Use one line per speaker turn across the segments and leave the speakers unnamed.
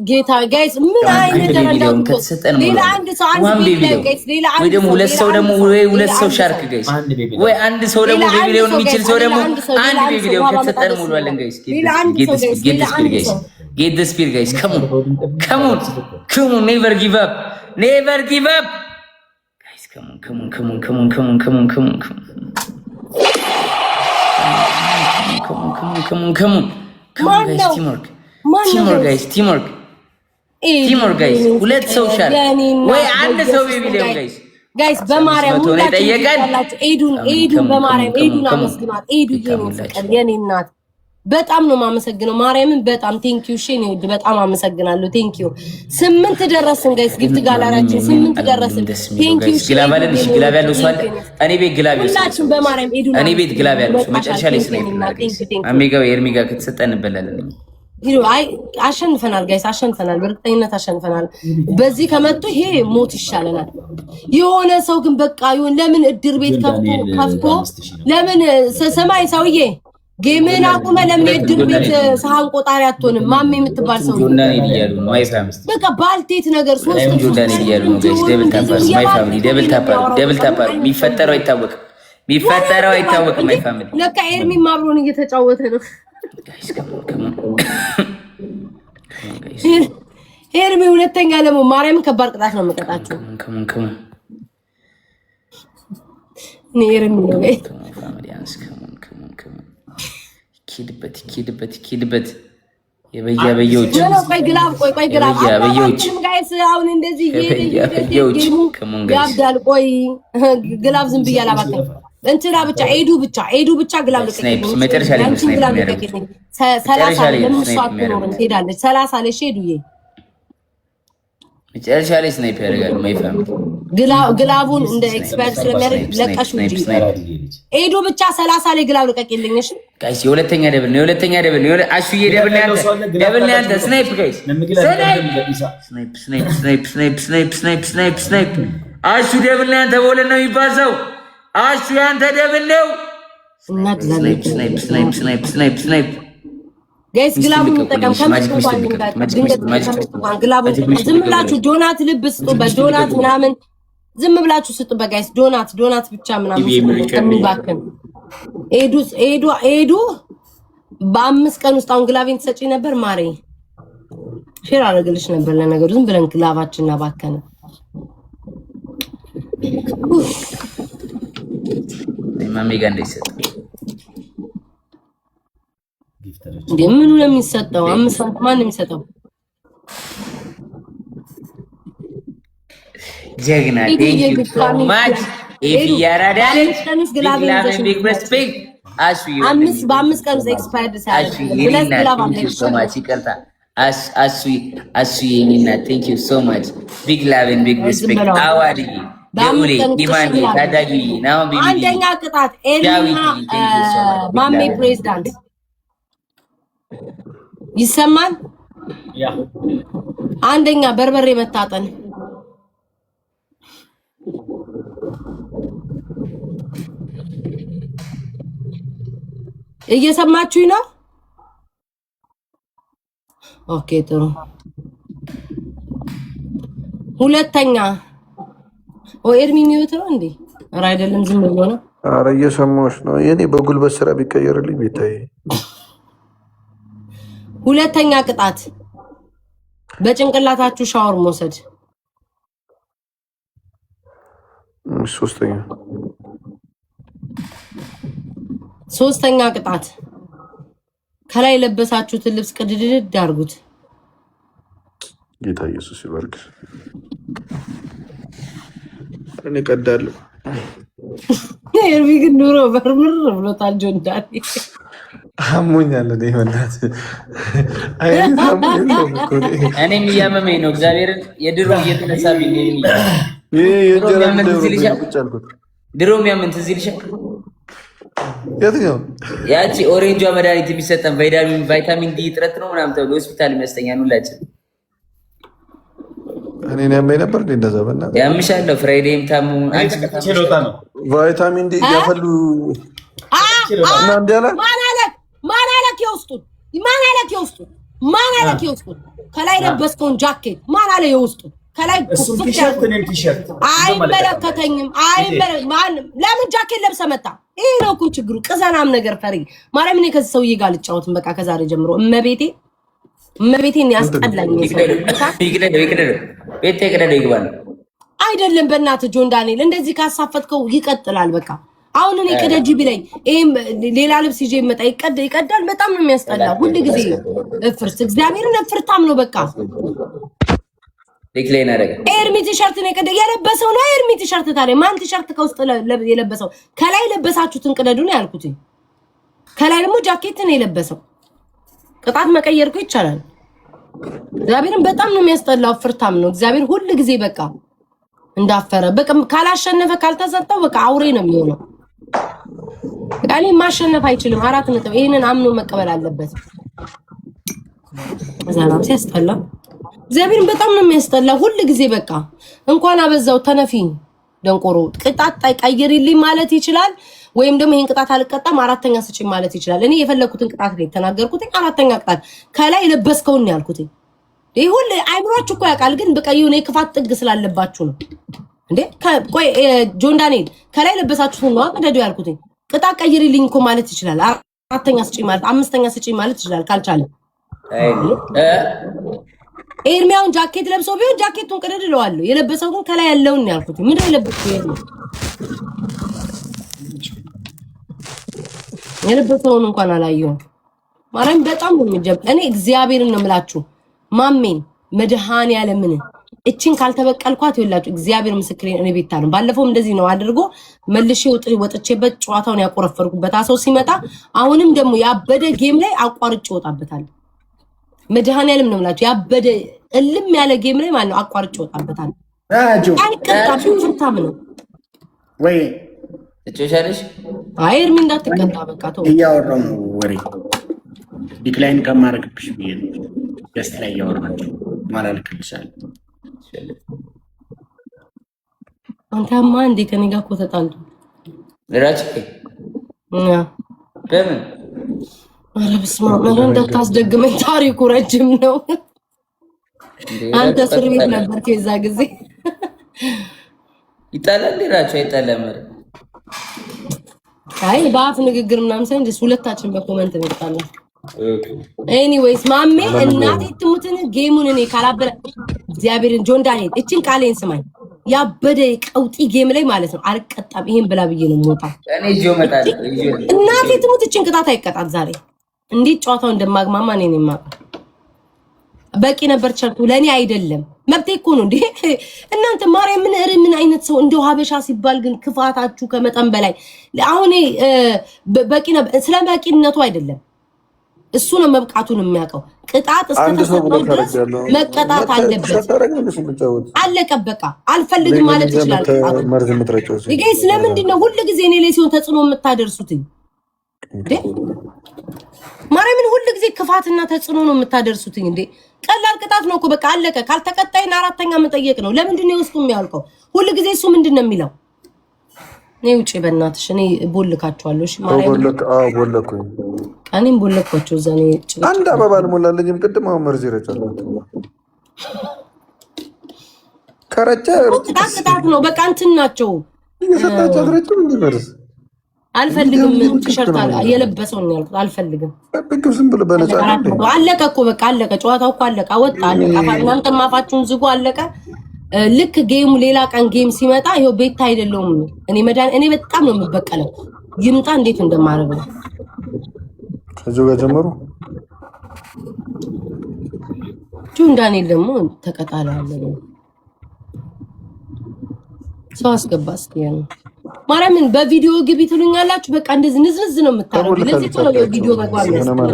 ጌታ ጋይስ ምን አይነት ደረጃው ከተሰጠን ሌላ አንድ ሰው አንድ ጋይስ ሌላ አንድ ወይ ሁለት ሰው ደግሞ ወይ ሁለት ሰው ሻርክ ጋይስ ወይ አንድ ሰው ደግሞ ቤቢሊዮን የሚችል ሰው ደግሞ አንድ ቤቢሊዮን ከተሰጠን ሙሉ አለን ጋይስ get the speed guys come on never give up guys come on guys teamwork guys ሁለት ሰው ሻል ወይ አንድ ሰው ቢቢለው ጋይስ በማርያም ሁላችሁ ያላችሁ ኤዱን በማርያም ኤዱን አመስግናት የኔ እናት በጣም ነው ማመሰግነው ማርያምን በጣም ቴንክ ዩ ሼን ይወድ በጣም አመሰግናለሁ ቴንክ ዩ 8 ደረስን ጋይስ ጊፍት ጋላራችን 8 ደረስን ቴንክ ዩ ግላባለን ግላብ ያለው ሰው እኔ ቤት ግላብ ያለው ሁላችሁ በማርያም ኤዱን እኔ ቤት ግላብ ያለው መጨረሻ ላይ ስናይፕ አሜጋው ኤርሚጋ ከተሰጠን እንበላለን አይ አሸንፈናል ጋይስ አሸንፈናል በርግጠኝነት አሸንፈናል በዚህ ከመጡ ይሄ ሞት ይሻለናል የሆነ ሰው ግን በቃ ይሁን ለምን እድር ቤት ከፍቶ ለምን ሰማይ ሰውዬ ጌምን አቁመ ለምን እድር ቤት ሳህን ቆጣሪ አትሆንም ማሜ የምትባል ሰው ጆናኒ ይያሉ ነው አይፋምስ በቃ ባልቴት ነገር ሶስት ጆናኒ ይያሉ ነው ጋይስ ማይ ፋሚሊ ደብል ታፓር የሚፈጠረው አይታወቅም ማይ ፋሚሊ ለካ ኤርሚ ማብሮን እየተጫወተ ነው guys come on guys ኤርሚ ሁለተኛ ለሞ ማርያም ከባድ ቅጣት ነው መቀጣችሁ come on ኤርሚ ነው ፋሚሊያንስ come on ኪድበት የበያበዮች ቆይ ግላብ የበያበዮች ጋይስ አሁን እንደዚህ የበያበዮች ያብዳል ቆይ ግላብ ዝም ብያ አላባከኝ እንትና ኤዱ ብቻ ግላብ ለቀቀኝ መጨረሻ ላይ ግላብ ለቀቀኝ 30 ለምሷት ነው እንሄዳለች 30 ላይ ሼዱዬ መጨረሻ ላይ ስናይፕ ያደርጋል ማይ ፋሚሊ ግላቡን እንደ ኤክስፐርት ስለሚያደርግ ለቀሽ እንጂ ኤዱ ብቻ 30 ላይ ግላብ ለቀቀልኝ እሺ ጋይስ የሁለተኛ ደብል አሹዬ ደብል ነው ያንተ ስናይፕ ጋይስ ስናይፕ አሹ ደብል ነው ያንተ በሁለት ነው የሚባዛው አሹ ያንተ ደብል ነው ስናይፕ ጋይስ ግላቡን ተጠቀም ግላቡን ዝም ብላችሁ ዶናት ልብ ስጡበት ዶናት ምናምን ዝም ብላችሁ ስጡበት ጋይስ ዶናት ብቻ ምናምን ከሚባክን ኤዱ በ5 ቀን ውስጥ አሁን ግላቤን ተሰጪ ነበር ማሬ ሼር አደረግልሽ ነበር ለነገሩ ዝም ብለን ግላባችንና ባከነ ማሜጋ እንደይሰጥ ምኑ ነው የሚሰጠው 5 ሰዓት ማን ነው የሚሰጠው ጀግና ቴንክ ዩ ሶ ማች ኢፍ ያራዳለች ቢግ ሪስፔክት በ5 ቀን ኤክስፓየርድ ሳይል ብለስ ግላብ አለች ሶ ማች ይቀርታ አሱ የኔና ቴንክ ዩ ሶ ማች ቢግ ላቭ ኤንድ ቢግ ሪስፔክት አዋዲ ደውሌ ዲማንድ ታዳጊ ናው ቢቢ አንደኛ ቅጣት ኤርሚና ማሜ ፕሬዝዳንት ይሰማል ያ አንደኛ በርበሬ መታጠን እየሰማችሁኝ ነው ኦኬ ጥሩ ሁለተኛ ኤርሚ ሚውት ነው እንዴ ኧረ አይደለም ዝም ብሎ ነው ኧረ እየሰማሁሽ ነው የኔ በጉልበት ስራ ቢቀየርልኝ ቤታዬ ሁለተኛ ቅጣት በጭንቅላታችሁ ሻወር መውሰድ ሶስተኛ ቅጣት ከላይ ለበሳችሁትን ልብስ ቅድድድ አድርጉት ጌታ ኢየሱስ ይባርክ እኔ ቀዳለሁ ኤርሚ ግን ኑሮ በርብር ብሎታል ጆንዳኒ አሞኛል እኔ ወንዳት እኔም እያመመኝ ነው እግዚአብሔርን የድሮ እየተነሳብኝ ድሮ የሚያምን ትዝ ይልሻል የትኛው ያቺ ኦሬንጇ መድኃኒት የሚሰጠን ቫይታሚን ዲ እጥረት ነው ምናምን ተብሎ ሆስፒታል የሚያስተኛን ሁላችን እኔ ያመኝ ነበር እንዴ እንደዛ በእናትህ ያምሻለሁ ፍራይዴም ታሙ አንቺ ችሎታ ነው ቫይታሚን ዲ ያፈሉ እና እንዴ አለ ማን አለክ የውስጡ ማን አለ የውስጡ ከላይ ለበስከውን ጃኬት ማን አለ የውስጡ ከላይ
ቲሸርት
አይመለከተኝም። ለምን ጃኬት ለብሰህ መጣ? ይሄ ነው እኮ ችግሩ። ቅዘናም ነገር ፈሪ ማርያም። እኔ ከዚህ ሰውዬ ጋር ልጫወትም በቃ ከዛሬ ጀምሮ እመቤቴን ያስጠላኝ አይደለም። በእናትህ ጆን ዳንኤል እንደዚህ ካሳፈጥከው ይቀጥላል። በቃ አሁን እኔ ቅደጂ ቢለኝ ይሄም ሌላ ልብስ ይዤ መጣ ይቀዳል። በጣም ነው የሚያስጠላ። ሁሉ ጊዜ እፍርስ እግዚአብሔርን እፍርታም ነው በቃ።
ዲክሌን አደረገ
ኤርሚ ቲሸርት ነው የለበሰው ነው ኤርሚ ቲሸርት። ታዲያ ማን ቲሸርት ከውስጥ የለበሰው? ከላይ ለበሳችሁትን ቅደዱ ነው ያልኩት። ከላይ ደግሞ ጃኬት ነው የለበሰው። ቅጣት መቀየር እኮ ይቻላል። እግዚአብሔርን በጣም ነው የሚያስጠላው። ፍርታም ነው እግዚአብሔር ሁሉ ጊዜ በቃ እንዳፈረ በቃ ካላሸነፈ ካልተሰጠው በቃ አውሬ ነው የሚሆነው። ያኔ ማሸነፍ አይችልም። 4 ነጥብ ይሄንን አምኖ መቀበል አለበት። ዘላም ሲያስጠላ እግዚአብሔርን በጣም ነው የሚያስጠላ ሁሉ ጊዜ በቃ። እንኳን አበዛው ተነፊኝ ደንቆሮ። ቅጣት ቀይሪልኝ ማለት ይችላል ወይም ደግሞ ይሄን ቅጣት አልቀጣም 4ኛ ስጪኝ ማለት ይችላል። እኔ የፈለኩትን ቅጣት ነው የተናገርኩት። 4ኛ ቅጣት ከላይ ለበስከውን ነው ያልኩት። ይሄ ሁሉ አይምሯችሁ እኮ ያውቃል፣ ግን በቃ የሆነ የክፋት ጥግ ስላለባችሁ ነው እንዴ። ቆይ ጆን ዳንኤል ከላይ ለበሳችሁትን ነው አቀደዱ ያልኩት። ቅጣት ቀይሪልኝ እኮ ማለት ይችላል። 4ኛ ስጪኝ ማለት 5ኛ ስጪኝ ማለት ይችላል ካልቻለ። ኤርሚያውን ጃኬት ለብሶ ቢሆን ጃኬቱን ቅደድ እለዋለሁ። የለበሰው ግን ከላይ ያለውን ነው ያልኩት። ምንድነው የለበሰው? የለበሰውን እንኳን አላየሁም። ማርያም በጣም ነው የሚጀብ። እኔ እግዚአብሔርን ነው የምላችሁ ማሜን መድኃኒዓለምን እቺን ካልተበቀልኳት ይላችሁ እግዚአብሔር ምስክሬን። እኔ ቤታ ነው ባለፈው እንደዚህ ነው አድርጎ መልሼ ወጥቼበት ጨዋታውን ያቆረፈርኩበት አሰው ሲመጣ አሁንም ደግሞ ያበደ ጌም ላይ አቋርጬ ወጣበታል። መድኃኒዓለም ነው የምላችሁ ያበደ እልም ያለ ጌም ላይ ማለት ነው አቋርጬ ወጣበታል። አይቀጣም ፍርታም ነው
ወይ እጨሻለሽ?
አይ እርሚ እንዳትቀጣ በቃ ተው።
እያወራሁ ነው ወሬ ዲክላይን ከማድረግብሽ ብዬ ነው። ደስ ላይ እያወራችሁ ማላልክልሻል።
አንተማ እንዴ ከኔ ጋር እኮ ተጣልቶ
ለራጭ በምን
ኧረ በስመ አብ እንዳታስደግመኝ። ታሪኩ ረጅም ነው። አንተ እስር ቤት ነበርክ የዛ ጊዜ።
ይጣላል ለራጭ አይጣላም።
አይ በአፍ ንግግር ምናምን ሳይሆን ደስ ሁለታችን በኮመንት እንጣላለን። ኤኒዌይስ ማሜ እናቴ ትሙትን ጌሙን እኔ ካላበረ እግዚአብሔርን ጆን ዳንኤል እቺን ቃሌን ስማኝ። ያበደ ቀውጢ ጌም ላይ ማለት ነው አልቀጣም። ይሄን ብላ ብዬ ነው የምወጣው።
እኔ ይዤው እመጣለሁ።
እናቴ ትሙት እቺን ቅጣት አይቀጣት ዛሬ። እንዴት ጨዋታው እንደማግማማ እኔ ነኝ የማውቀው። በቂ ነበር ቸርቱ ለኔ አይደለም መብቴ እኮ ነው እንዴ እናንተ ማርያም። ምን አይነት ሰው እንደው ሀበሻ ሲባል ግን ክፋታችሁ ከመጠን በላይ። አሁን በቂ ነበር ስለ በቂነቱ አይደለም እሱ ነው መብቃቱን የሚያውቀው። ቅጣት እስከተሰጠው ድረስ መቀጣት አለበት። አለቀ በቃ። አልፈልግም ማለት ይችላል። ይሄ ስለምንድን ነው ሁሉ ጊዜ እኔ ላይ ሲሆን ተጽዕኖ የምታደርሱትኝ እንዴ? ማርያምን ሁሉ ጊዜ ክፋትና ተጽዕኖ ነው የምታደርሱትኝ እንዴ? ቀላል ቅጣት ነው እኮ በቃ አለቀ። ካልተቀጣይና 4ኛ መጠየቅ ነው። ለምንድን ነው ውስጡ የሚያልቀው ሁሉ ጊዜ? እሱ ምንድን ነው የሚለው? እኔ ውጪ በእናትሽ እኔ ቦልካቸዋለሁ። እሺ ማርያም
ቦልኩኝ
እኔም ቦለኳቸው። እዛ ነው
አንድ አበባ አልሞላለኝም። ቅድም አሁን መርዝ ይረጫል። ከረጨ
ቅጣት ነው በቃ እንትን ናቸው
እየሰጣቸው ረጭም እንዲመርዝ
አልፈልግም። ቲሸርት የለበሰው ነው ያልኩት። አልፈልግም።
ዝም ብሎ በነፃ
አለቀ እኮ በቃ አለቀ። ጨዋታው እኮ አለቀ። ወጣ አለቀ። እናንተ ማፋችሁን ዝጉ። አለቀ። ልክ ጌሙ ሌላ ቀን ጌም ሲመጣ ይሄው ቤታ አይደለሁም እኔ በጣም ነው የምበቀለው። ይምጣ እንዴት እንደማረግ ነው
ከዚህ ጋር ጀመሩ።
ጆን ዳንኤል ደግሞ ተቀጣላለ ሰው አስገባ። እስኪ ማርያምን በቪዲዮ ግቢ ትሉኛላችሁ። በቃ እንደዚህ ንዝንዝ ነው የምታረጉት። ለዚህ ነው የቪዲዮ መግባት ነው።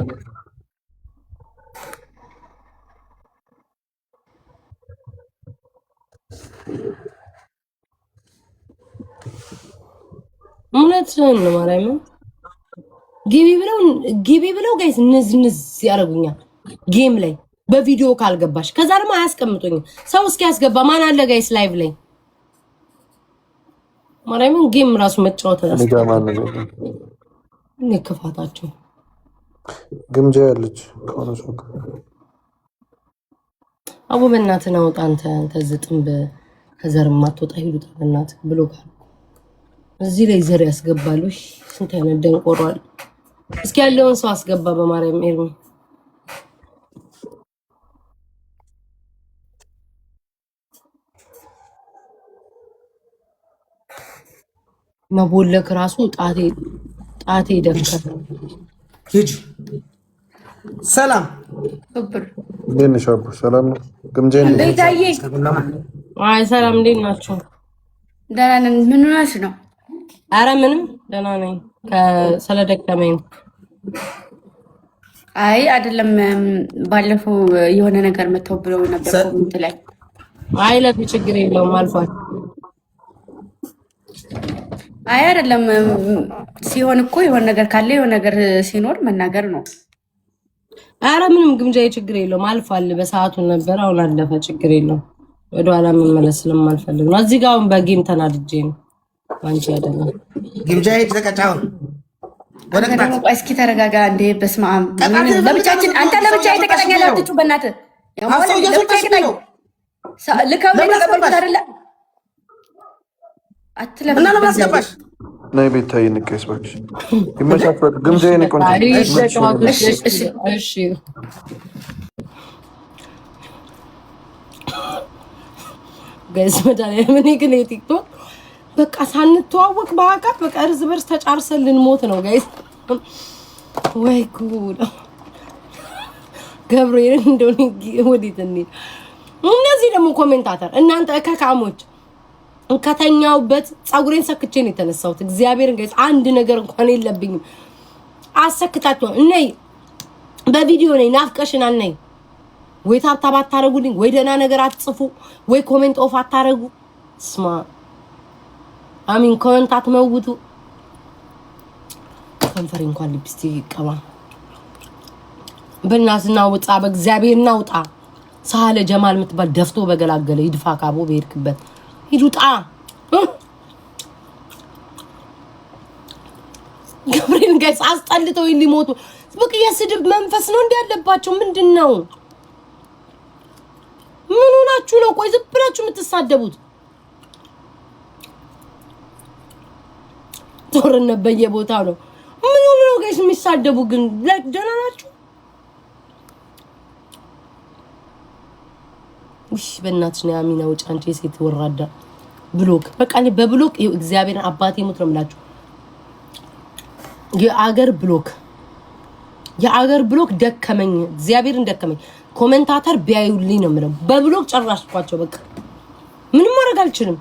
እውነት ነው ማርያምን ግቢ ብለው ጋይስ ንዝንዝ ያደርጉኛል ጌም ላይ በቪዲዮ ካልገባሽ። ከዛ ደግሞ አያስቀምጡኝም። ሰው እስኪ ያስገባ ማን አለ ጋይስ ላይቭ ላይ ማርያምን ጌም ራሱ መጫወት ክፋታቸው
ግምጃ ያለች ከሆነ ሰው
አቡ በእናትህ ነው አንተ ዝጥም ከዘር ማትወጣ ይሉት በእናትህ ብሎ ጋር እዚህ ላይ ዘር ያስገባሉ። ስንት አይነት ደንቆሯል። እስኪ ያለውን ሰው አስገባ በማርያም ኤርሚ መቦለክ ራሱ ጣቴ ደፍከ
ሂጂ ሰላም
እንዴት አቡ? ሰላም ነው። ግምጄን
ቤታዬ
አይ ሰላም እንዴት ናችሁ?
ደህና ነን። ምን ሆነሽ ነው?
አረ ምንም ደህና ነኝ። ስለደከመኝ
አይ አይደለም። ባለፈው የሆነ ነገር መተው ብለው ነበር ኮሜንት ላይ።
አይ ለፊ ችግር የለውም አልፏል።
አይ አይደለም ሲሆን እኮ የሆነ ነገር ካለ የሆነ ነገር ሲኖር መናገር ነው።
አረ ምንም ግምጃዬ ችግር የለውም አልፏል። በሰዓቱ ነበር አሁን አለፈ። ችግር የለውም። ወደ ኋላ መመለስ ስለማልፈልግ ነው። እዚህ ጋር አሁን በጌም ተናድጄ ነው። አንቺ አይደለም
ግምጃዬ ተቀጫው ወደ ቅጣት
እስኪ ተረጋጋ እንዴ። በስመ አብ ለብቻችን አንተ ለብቻ የተቀጠኛ ያለችው በእናትህ ያው ማለት ነው። ልካው ላይ ተቀበልኩት አይደለ አትለፍ እና ለማስገባሽ
ነይ ቤታዬ ንቀስ ባክሽ። ይመቻችኋል። ግምጄን ኮንታክት
እሺ ጋይስ መዳሊያ ምን ግን የቲክቶክ በቃ ሳንተዋወቅ በአካል በቃ እርስ በርስ ተጫርሰን ልንሞት ነው ጋይስ። ወይ ጉድ ገብርኤል እንደሆነ ወዲት እንዴ! እነዚህ ደግሞ ኮሜንታተር እናንተ እከካሞች ከተኛውበት ፀጉሬን ሰክቼ ነው የተነሳሁት። እግዚአብሔርን ጋይስ አንድ ነገር እንኳን የለብኝም። አሰክታችሁ ነይ በቪዲዮ ነይ ናፍቀሽናል ነይ። ወይ ታብታብ አታረጉልኝ፣ ወይ ደህና ነገር አትጽፉ፣ ወይ ኮሜንት ኦፍ አታረጉ። ስማ አሚን ኮሜንት አትመውቱ። ከንፈሬ እንኳን ሊፕስቲክ ይቀባ። በእናትና ውጣ፣ በእግዚአብሔር ናውጣ። ሳለ ጀማል የምትባል ደፍቶ በገላገለ ይድፋ ካቦ በሄድክበት ይዱጣ። ገብሬን ጋይስ አስጠልተው ሊሞቱ በቃ የስድብ መንፈስ ነው እንዲያለባቸው። ምንድነው? ምን ሆናችሁ ነው? ቆይ ዝም ብላችሁ የምትሳደቡት? ጦርነት በየቦታው ነው። ምን ሆነ ነው ጋይስ የሚሳደቡ? ግን ደህና ናችሁ? ውሽ በእናትሽ ነው ያሚና ውጭ አንቺ ሴት ወራዳ ብሎክ በቃ እኔ በብሎክ እግዚአብሔርን አባቴ ሞት ነው የምላችሁ። የአገር ብሎክ ደከመኝ፣ እግዚአብሔርን ደከመኝ። ኮሜንታተር ቢያዩልኝ ነው የምለው። በብሎክ ጨራሽኳቸው በቃ ምንም ማድረግ አልችልም።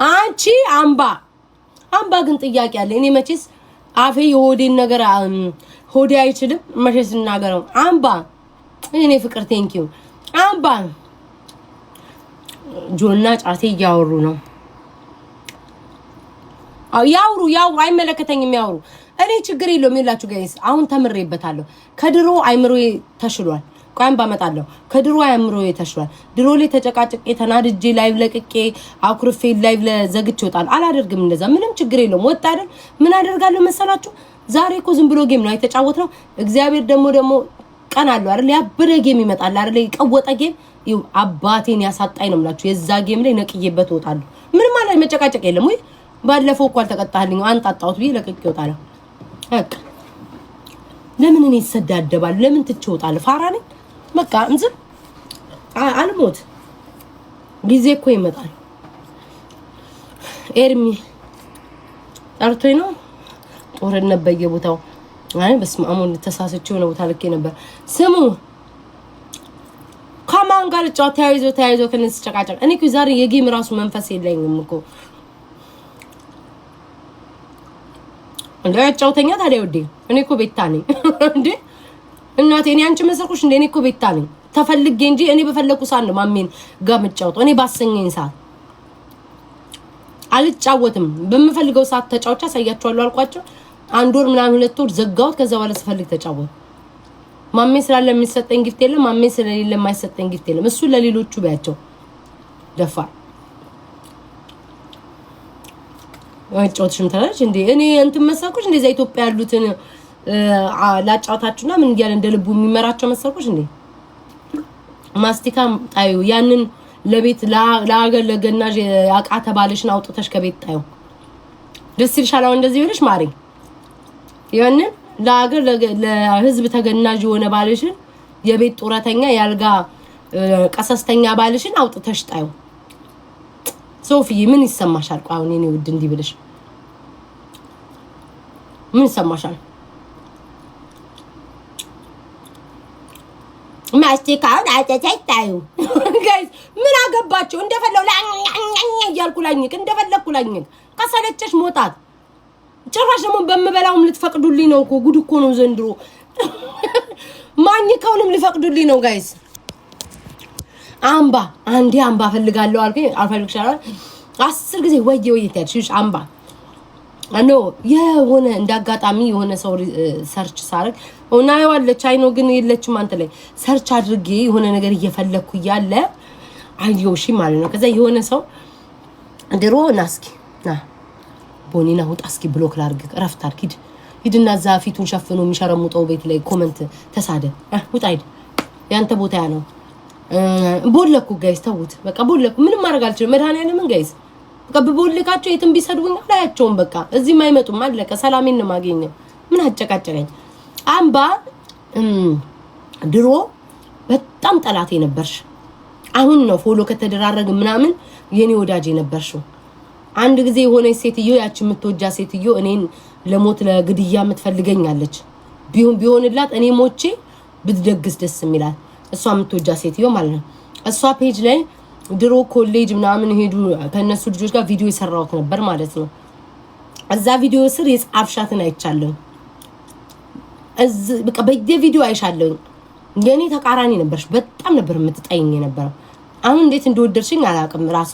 አንቺ አምባ ግን ጥያቄ አለ። እኔ መቼስ አፌ የሆዴን ነገር ሆዴ አይችልም መቼስ እናገረው። አምባ እኔ ፍቅር ቴንኪው አምባ ጆና ጫቴ እያወሩ ነው። ያውሩ አይመለከተኝም። ያውሩ እኔ ችግር የለውም ይላችሁ ጋይስ። አሁን ተምሬበታለሁ። ከድሮ አይምሮዬ ተሽሏል። ቋም ባመጣለሁ ከድሮ አይምሮዬ ተሽሏል። ድሮ ላይ ተጨቃጭቄ ተናድጄ ላይቭ ለቅቄ አኩርፌ ላይቭ ለዘግቼ ወጣል። አላደርግም እንደዛ። ምንም ችግር የለውም። ወጣ አይደል ምን አደርጋለሁ መሰላችሁ? ዛሬ እኮ ዝም ብሎ ጌም ነው የተጫወትነው። እግዚአብሔር ደግሞ ቀን አለው አይደል? ያበረ ጌም ይመጣል አይደል? ይቀወጠ ጌም አባቴን ያሳጣኝ ነው የምላችሁ። የዛ ጌም ላይ ነቅዬበት እወጣለሁ። ምንም ማለት መጨቃጨቅ የለም ወይ? ባለፈው እኮ አልተቀጣልኝ አንጣጣውት ብዬ ለቅቄ እወጣለሁ። በቃ ለምን እኔ ተሰዳደባለሁ? ለምን ትቼ እወጣለሁ? ፋራ ነኝ በቃ እንዝም አልሞት። ጊዜ እኮ ይመጣል። ኤርሚ ጠርቶኝ ነው ጦርነት በየቦታው። አይ በስመ አብ ወልድ ተሳስቼው ነው ቦታ ልኬ ነበር። ስሙ ከማን ጋር ጫው ተያይዞ ከነስ ጨቃጨቅ። እኔ እኮ ዛሬ የጌም ራሱ መንፈስ የለኝም እኮ እንዴ ጫውተኛ ታዲያ ወዴ። እኔ እኮ ቤታ ነኝ እንዴ እናቴ። እኔ አንቺ መሰልኩሽ እንዴ? እኔ እኮ ቤታ ነኝ ተፈልጌ እንጂ እኔ በፈለኩ ሰዓት ነው ማሜን ጋር የምጫወተው። እኔ ባሰኘኝ ሰዓት አልጫወትም። በምፈልገው ሰዓት ተጫውቻ ሳያቸዋለሁ አልኳቸው። አንድ ወር ምናምን 2 ወር ዘጋሁት። ከዛ በኋላ ስፈልግ ተጫወት። ማሜ ስላለ የሚሰጠኝ ጊፍት የለም፣ ማሜ ስለሌለ የማይሰጠኝ ጊፍት የለም። እሱ ለሌሎቹ ቢያቸው ደፋ ወጭውትሽም ተላልሽ እንዴ? እኔ እንትን መሰልኩሽ እንደዛ ኢትዮጵያ ያሉትን ላጫውታችሁና ምን ይያል እንደ ልቡ የሚመራቸው መሰልኩሽ እንዴ?
ማስቲካም ጣዩ ያንን ለቤት ለአገር ለገናዥ ያቃ ተባለሽን አውጥተሽ ከቤት ጣዩ ደስ ይልሻል። አሁን እንደዚህ ይልሽ ማሪ ያንን ለአገር ለህዝብ ተገናዥ የሆነ ባለሽን የቤት ጡረተኛ ያልጋ ቀሰስተኛ ባለሽን አውጥተሽ ጣዩ። ሶፊ ምን ይሰማሻል? አሁን እኔ ውድ እንዲህ ብለሽ ምን ይሰማሻል? ማስቲካውን አተታይታዩ ጋይስ ምን አገባቸው? እንደፈለው ያልኩ ላኝክ እንደፈለኩ ላኝክ ከሰለቸሽ ሞታት ጭራሽ ደግሞ በመበላውም ልትፈቅዱልኝ ነው እኮ ጉድ እኮ ነው ዘንድሮ። ማኝከውንም ልፈቅዱልኝ ነው ጋይስ። አምባ አንዴ አምባ ፈልጋለሁ አልከኝ አልፈልግሻለሁ 10 ጊዜ ወየ ታድሽሽ አምባ አኖ የሆነ እንዳጋጣሚ የሆነ ሰው ሰርች ሳርግ እና ያዋለች አይኖ ግን የለችም አንተ ላይ ሰርች አድርጌ የሆነ ነገር እየፈለኩ ያለ አይዲዮሺ ማለት ነው። ከዛ የሆነ ሰው ድሮ ናስኪ ና ቦኒና ሁጣ እስኪ ብሎክ ላርግ ረፍት አርግ ሂድና እዛ ፊቱን ሸፍኖ የሚሸረሙጠው ቤት ላይ ኮሜንት ተሳደ ሁጣ ሂድ ያንተ ቦታ ያ ነው። ቦለኩ ጋይስ ተውት በቃ ቦለኩ ምንም ማድረግ አልችልም። መድኃኒዓለም ምን ጋይስ በቃ በቦልካቸው የትም ቢሰድቡኝ አላያቸውም። በቃ እዚህ ማይመጡም አለቀ። ሰላሜን ነው ማገኘው። ምን አጨቃጨቀኝ? አምባ ድሮ በጣም ጠላቴ ነበርሽ። አሁን ነው ፎሎ ከተደራረግ ምናምን የኔ ወዳጅ ነበርሽው። አንድ ጊዜ የሆነ ሴትዮ ያቺ የምትወጃ ሴትዮ እኔን ለሞት ለግድያ የምትፈልገኛለች ቢሆንላት እኔ ሞቼ ብትደግስ ደስ የሚላት እሷ የምትወጃ ሴትዮ ማለት ነው። እሷ ፔጅ ላይ ድሮ ኮሌጅ ምናምን ሄዱ ከነሱ ልጆች ጋር ቪዲዮ ይሰራውት ነበር ማለት ነው። እዛ ቪዲዮ ስር የጻፍሻትን አይቻለሁ። በቃ በየቪዲዮ አይሻለሁ። የኔ ተቃራኒ ነበርሽ። በጣም ነበር የምትጠይኝ የነበረው። አሁን እንዴት እንደወደድሽኝ አላውቅም ራሱ